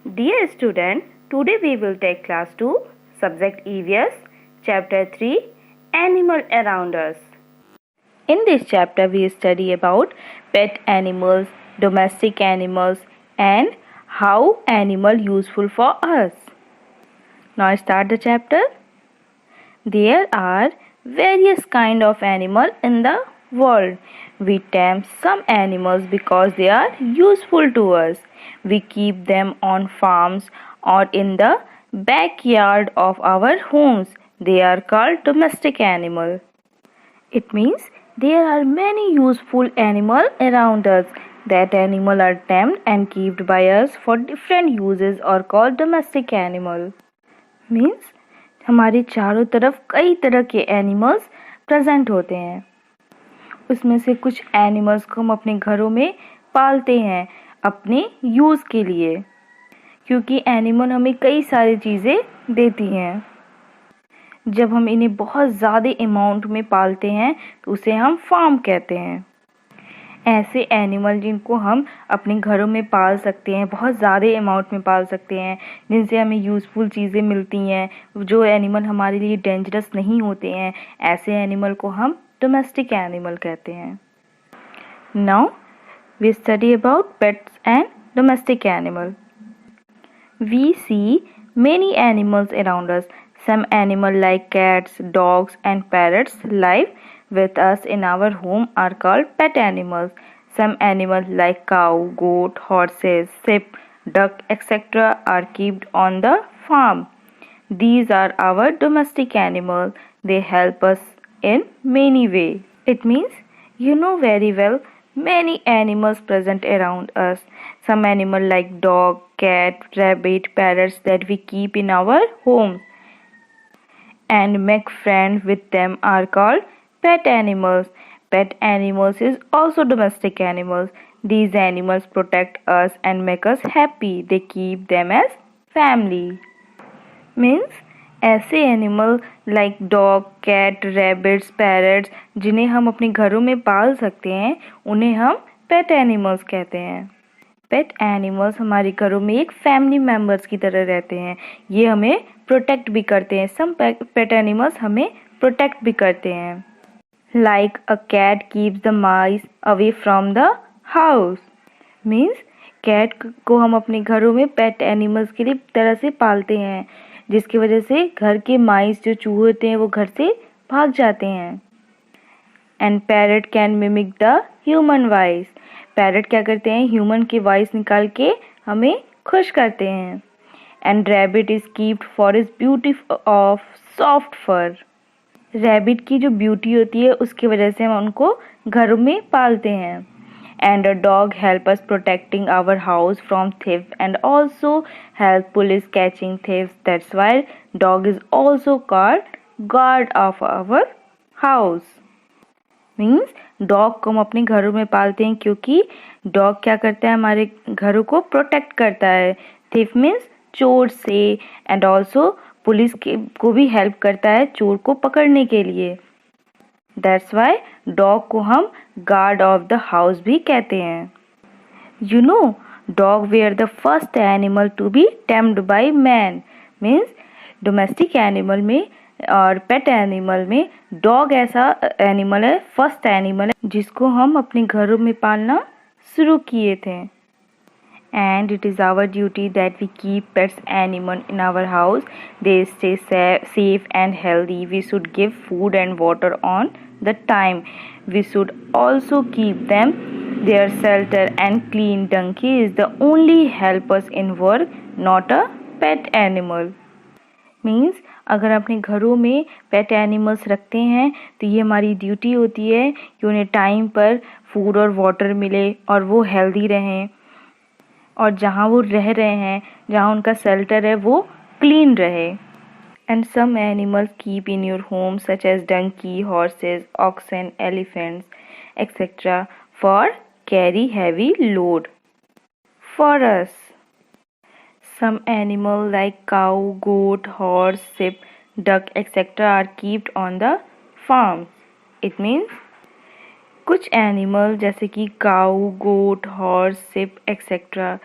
Dear student, today we will take class 2, subject EVS, chapter 3, Animal Around Us. In this chapter we study about pet animals, domestic animals and how animal useful for us. Now start the chapter. There are various kind of animal in the world. We tame some animals because they are useful to us. We keep them on farms or in the backyard of our homes. They are called domestic animal. It means there are many useful animals around us. That animal are tamed and kept by us for different uses or called domestic animal. Means हमारे चारों तरफ कई तरह के animals present होते हैं. उसमें से कुछ एनिमल्स को हम अपने घरों में पालते हैं अपने यूज़ के लिए, क्योंकि एनिमल हमें कई सारी चीज़ें देती हैं. जब हम इन्हें बहुत ज़्यादा अमाउंट में पालते हैं तो उसे हम फार्म कहते हैं. ऐसे एनिमल जिनको हम अपने घरों में पाल सकते हैं, बहुत ज़्यादा अमाउंट में पाल सकते हैं, जिनसे हमें यूज़फुल चीज़ें मिलती हैं, जो एनिमल हमारे लिए डेंजरस नहीं होते हैं, ऐसे एनिमल को हम डोमेस्टिक एनिमल कहते हैं. Now we study about pets and domestic animal. We see many animals around us. Some animals like cats, dogs and parrots live with us in our home are called pet animals. Some animals like cow, goat, horses, sheep, duck, etc. are kept on the farm. These are our domestic animals. They help us in many ways. It means you know very well many animals present around us. Some animals like dog, cat, rabbit, parrots that we keep in our homes and make friends with them are called pet animals. Pet animals is also domestic animals. These animals protect us and make us happy. They keep them as family. Means ऐसे animal like dog, cat, rabbits, parrots जिन्हें हम अपने घरों में पाल सकते हैं उन्हें हम पेट एनिमल्स कहते हैं. पेट एनिमल्स हमारे घरों में एक फैमिली मेम्बर्स की तरह रहते हैं. ये हमें प्रोटेक्ट भी करते हैं. सम पेट एनिमल्स हमें प्रोटेक्ट भी करते हैं. Like a cat keeps the mice away from the house. Means cat को हम अपने घरों में पेट एनिमल्स के लिए तरह से पालते हैं, जिसकी वजह से घर के माइस जो चूहे होते हैं वो घर से भाग जाते हैं. And parrot can mimic the human voice. Parrot क्या करते हैं, ह्यूमन की वॉइस निकाल के हमें खुश करते हैं. And rabbit is keeped for is beauty of soft fur. Rabbit की जो ब्यूटी होती है उसकी वजह से हम उनको घरों में पालते हैं. And a dog help us protecting our house from theft and also help police catching thieves. That's why dog is also called guard of our house. Means dog को हम अपने घरों में पालते हैं क्योंकि dog क्या करता है, हमारे घरों को प्रोटेक्ट करता है. thief means चोर से, and also पुलिस को भी हेल्प करता है चोर को पकड़ने के लिए. That's why dog को हम guard of the house भी कहते हैं. You know, dog were the first animal to be tamed by man. Means domestic animal में और pet animal में dog ऐसा animal है, first animal है जिसको हम अपने घरों में पालना शुरू किए थे. And it is our duty that we keep pets animal in our house. They stay safe and healthy. We should give food and water on the time. We should also keep them their shelter and clean. Donkey is the only help us in work, not a pet animal. Means अगर अपने घरों में pet animals रखते हैं तो ये हमारी duty होती है कि उन्हें टाइम पर फूड और वाटर मिले और वो हेल्दी रहें, और जहाँ वो रह रहे हैं, जहाँ उनका शेल्टर है, वो क्लीन रहे. And some animals keep in your home such as donkey, horses, oxen, elephants etcetera for carry heavy load for us. Some animal like cow, goat, horse, sheep, duck etc. are kept on the farm. It means कुछ animal जैसे कि काऊ, गोट, horse, ship etcetera,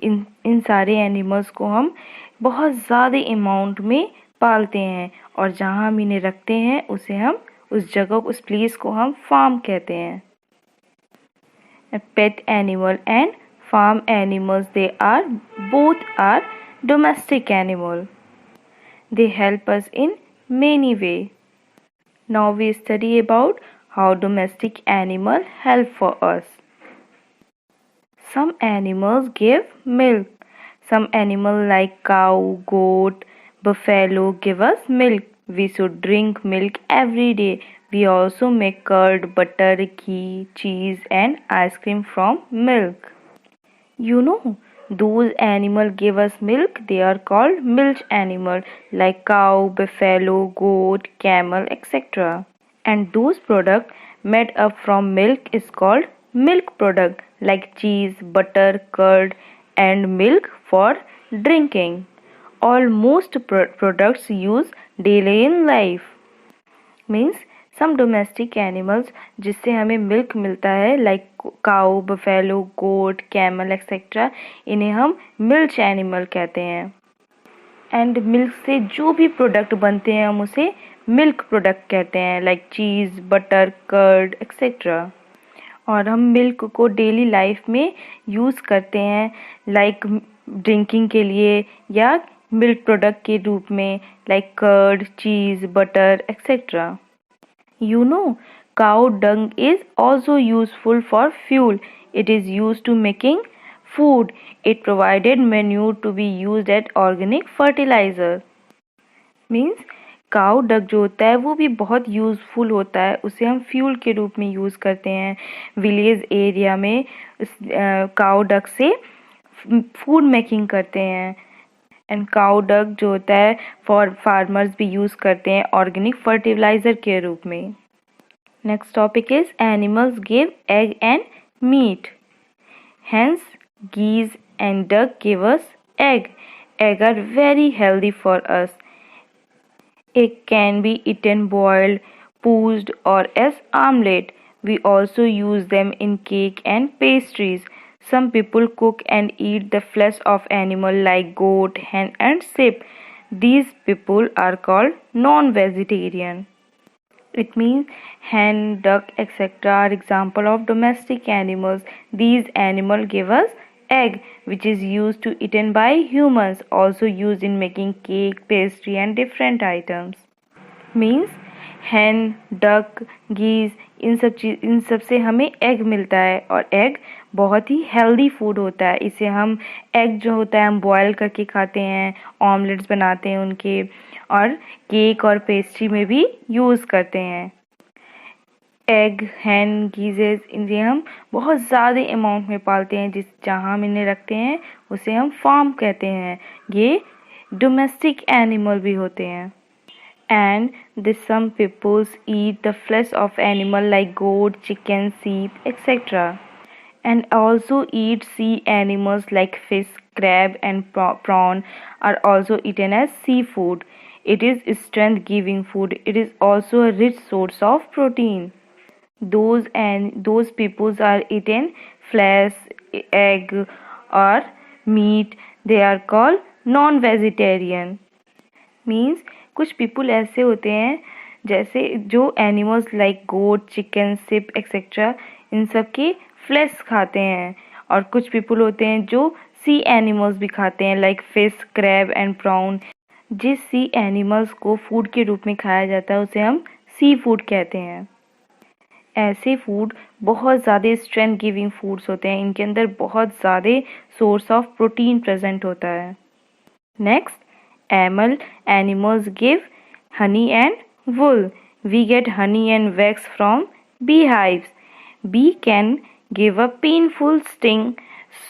इन सारे animals को हम बहुत ज़्यादा amount में पालते हैं और जहाँ हम इन्हें रखते हैं उस जगह, उस प्लेस को हम फार्म कहते हैं. Pet animal and farm animals, they are both are domestic animal. They help us in many ways. Now we study about how domestic animal help for us. Some animals give milk. Some animal like cow, goat, buffalo give us milk. We should drink milk every day. We also make curd, butter, ghee, cheese and ice cream from milk. You know, those animal give us milk, they are called milk animal like cow, buffalo, goat, camel, etc. And those products made up from milk is called milk product like cheese, butter, curd and milk for drinking. Almost products used daily in life. Means some domestic animals जिससे हमें milk मिलता है like काऊ, buffalo, गोट, camel etcetera, इन्हें हम milk animal कहते हैं. And milk से जो भी प्रोडक्ट बनते हैं हम उसे मिल्क प्रोडक्ट कहते हैं लाइक चीज़, बटर, कर्ड एक्सेट्रा. और हम मिल्क को डेली लाइफ में यूज़ करते हैं लाइक ड्रिंकिंग के लिए या मिल्क प्रोडक्ट के रूप में like curd, cheese, butter etcetera. You know, cow dung is also useful for fuel. It is used to making food. It provided manure to be used as organic fertilizer. Means cow duck जो होता है वो भी बहुत useful होता है, उसे हम फ्यूल के रूप में यूज़ करते हैं. विलेज एरिया में काउ डक से फूड मेकिंग करते हैं. एंड काउ डक जो होता है फॉर फार्मर्स भी यूज़ करते हैं ऑर्गेनिक फर्टिलाइज़र के रूप में. Next topic is animals give egg and meat. Hens, geese and duck give us egg. Egg are very healthy for us. Egg can be eaten boiled, poached or as omelette. We also use them in cake and pastries. Some people cook and eat the flesh of animal like goat, hen and sheep. These people are called non-vegetarian. It means hen, duck, etc. are example of domestic animals. These animals give us egg, which is used to eaten by humans, also used in making cake, pastry and different items. Means hen, duck, geese, इन सब से हमें egg मिलता है और egg बहुत ही healthy food होता है. इसे हम एग जो होता है हम बॉयल करके खाते हैं, ऑमलेट्स बनाते हैं उनके, और केक और पेस्ट्री में भी यूज़ करते हैं. एग, हैन, गीजेज इन्हें हम बहुत ज़्यादा अमाउंट में पालते हैं. जहाँ हम इन्हें रखते हैं उसे हम फार्म कहते हैं. ये डोमेस्टिक एनिमल भी होते हैं. And some peoples eat the flesh of animal like goat, chicken, sheep, etc. And also eat sea animals like fish, crab and prawn are also eaten as seafood. It is strength giving food. It is also a rich source of protein. Those peoples are eaten flesh, egg or meat. They are called non-vegetarian. Means कुछ people ऐसे होते हैं जैसे जो animals like गोट, chicken, ship etcetera इन सब के flash खाते हैं. और कुछ पीपल होते हैं जो सी एनिमल्स भी खाते हैं like fish, crab and brown. जिस सी एनिमल्स को फूड के रूप में खाया जाता है उसे हम सी फूड कहते हैं. ऐसे फूड बहुत ज़्यादा स्ट्रेंथ गिविंग फूड्स होते हैं. इनके अंदर बहुत ज़्यादा सोर्स ऑफ प्रोटीन प्रेजेंट होता है. Next, animals give honey and wool. We get honey and wax from beehives. Bee can give a painful sting,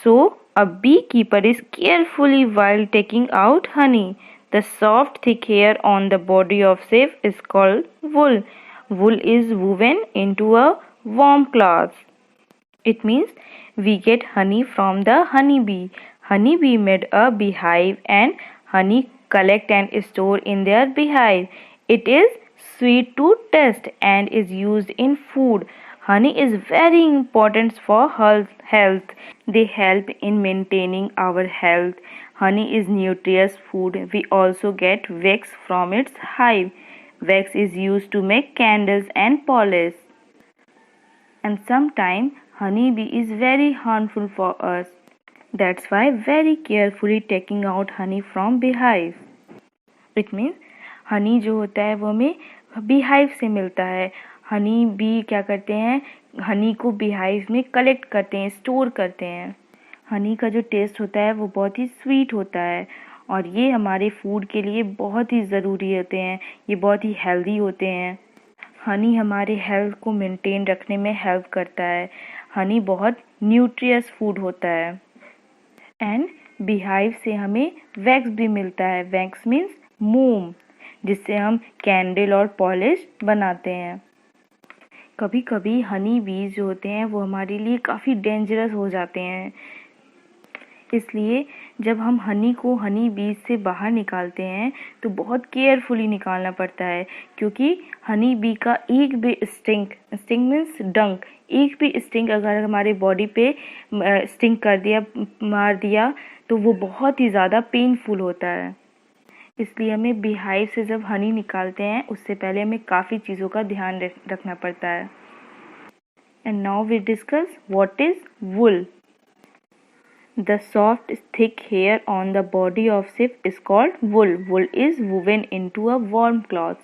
so a beekeeper is carefully while taking out honey. The soft thick hair on the body of sheep is called wool. Wool is woven into a warm cloth. It means we get honey from the honeybee. Honeybee made a beehive and honey collect and store in their beehive. It is sweet to taste and is used in food. Honey is very important for health. They help in maintaining our health. Honey is nutritious food. We also get wax from its hive. Wax is used to make candles and polish. And sometimes honeybee is very harmful for us. That's why very carefully taking out honey from beehive. It means Honey जो होता है वो हमें beehive से मिलता है. Honey bee क्या करते हैं, हनी को बीहाइव में कलेक्ट करते हैं, स्टोर करते हैं. हनी का जो टेस्ट होता है वो बहुत ही स्वीट होता है और ये हमारे फूड के लिए बहुत ही ज़रूरी होते हैं. ये बहुत ही हेल्दी होते हैं. हनी हमारे हेल्थ को मेंटेन रखने में हेल्प करता है. हनी बहुत न्यूट्रियस फूड होता है. एंड बीहाइव से हमें वैक्स भी मिलता है. वैक्स मीन्स मोम, जिससे हम कैंडल और पॉलिश बनाते हैं. कभी कभी हनी बीज जो होते हैं वो हमारे लिए काफ़ी डेंजरस हो जाते हैं. इसलिए जब हम हनी को हनी बीज से बाहर निकालते हैं तो बहुत केयरफुली निकालना पड़ता है, क्योंकि हनी बी का एक भी स्टिंग मीन्स डंक, एक भी स्टिंग अगर हमारे बॉडी पे स्टिंग कर दिया, मार दिया, तो वो बहुत ही ज़्यादा पेनफुल होता है. इसलिए हमें बीहाइव से जब हनी निकालते हैं उससे पहले हमें काफ़ी चीज़ों का ध्यान रखना पड़ता है. And now we discuss what is wool. The soft, thick hair on the body of sheep is called wool. Wool is woven into a warm cloth.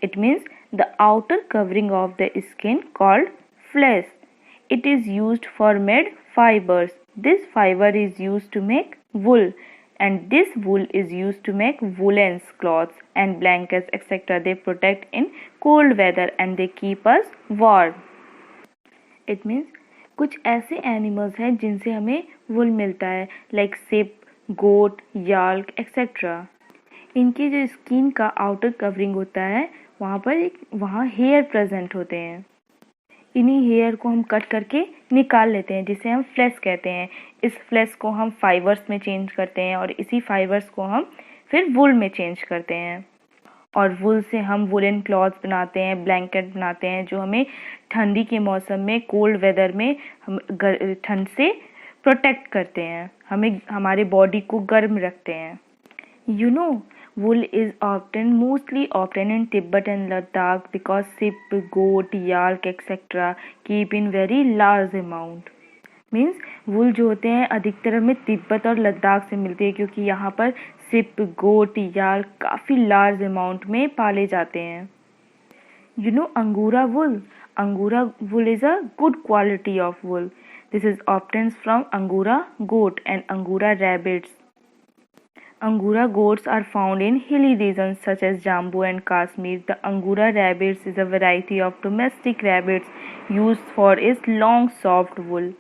It means the outer covering of the skin called flesh. It is used for made fibers. This fiber is used to make wool, and this wool is used to make woolens, cloths and blankets, etc. They protect in cold weather and they keep us warm. It means कुछ ऐसे animals हैं जिनसे हमें वुल मिलता है, like SIP, गोट, याल्क etcetera. इनकी जो skin का आउटर कवरिंग होता है वहाँ हेयर प्रेजेंट होते हैं. इन्हीं हेयर को हम कट करके निकाल लेते हैं, जिसे हम फ्लेश कहते हैं. इस फ्लेश को हम फाइबर्स में चेंज करते हैं और इसी फाइबर्स को हम फिर वुल में चेंज करते हैं. और वुल से हम वुलन क्लॉथ्स बनाते हैं, ब्लैंकेट बनाते हैं, जो हमें ठंडी के मौसम में, कोल्ड वेदर में हम ठंड से प्रोटेक्ट करते हैं, हमें हमारे बॉडी को गर्म रखते हैं. You know, wool is mostly obtained in Tibet and Ladakh because sheep, goat, yak etc. keep in very large amount. Means wool जो होते हैं अधिकतर हमें तिब्बत और लद्दाख से मिलती है, क्योंकि यहाँ पर सिप, गोट, याल काफ़ी लार्ज अमाउंट में पाले जाते हैं. You know Angora wool. Angora wool is a good quality of wool. This is obtained from Angora goat and Angora rabbits. Angora goats are found in hilly regions such as Jammu and Kashmir. The Angora rabbits is a variety of domestic rabbits used for its long soft wool.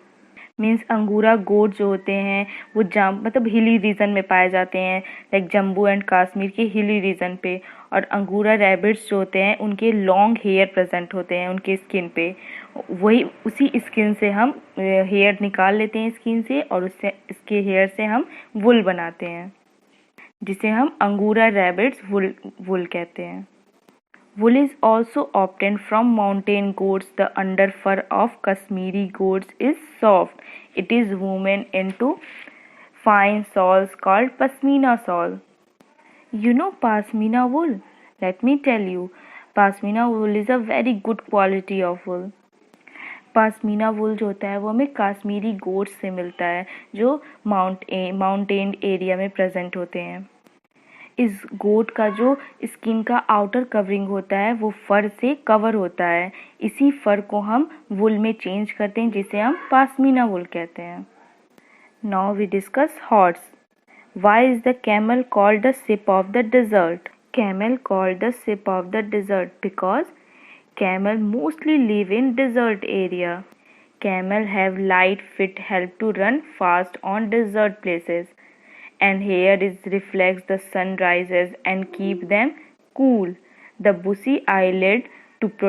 Means अंगूरा गोट जो होते हैं वो मतलब hilly region में पाए जाते हैं, लाइक जम्मू एंड कश्मीर के हिली रीजन पे. और अंगूरा रैबिट्स जो होते हैं उनके लॉन्ग हेयर प्रेजेंट होते हैं उनके स्किन पे. वही उसी स्किन से हम हेयर निकाल लेते हैं स्किन से, और उससे इसके हेयर से हम वुल बनाते हैं, जिसे हम अंगूरा रैबिट्स वुल कहते हैं. Wool is also obtained from mountain goats. The underfur of Kashmiri goats is soft. It is woven into fine shawls called pashmina shawl. You know pashmina wool? Let me tell you. Pashmina wool is a very good quality of wool. Pashmina वुल जो होता है वो हमें Kashmiri goats से मिलता है, जो mountain area में प्रेजेंट होते हैं. इस गोट का जो स्किन का आउटर कवरिंग होता है वो फर से कवर होता है. इसी फर को हम वुल में चेंज करते हैं, जिसे हम पश्मीना वुल कहते हैं. Now we discuss horse. Why is the camel called the ship of the desert? Camel called the ship of the desert because camel mostly live in desert area. Camel have light feet help to run fast on desert places, and hair is reflects the sun rises and keep them cool. The bushy eyelid to protect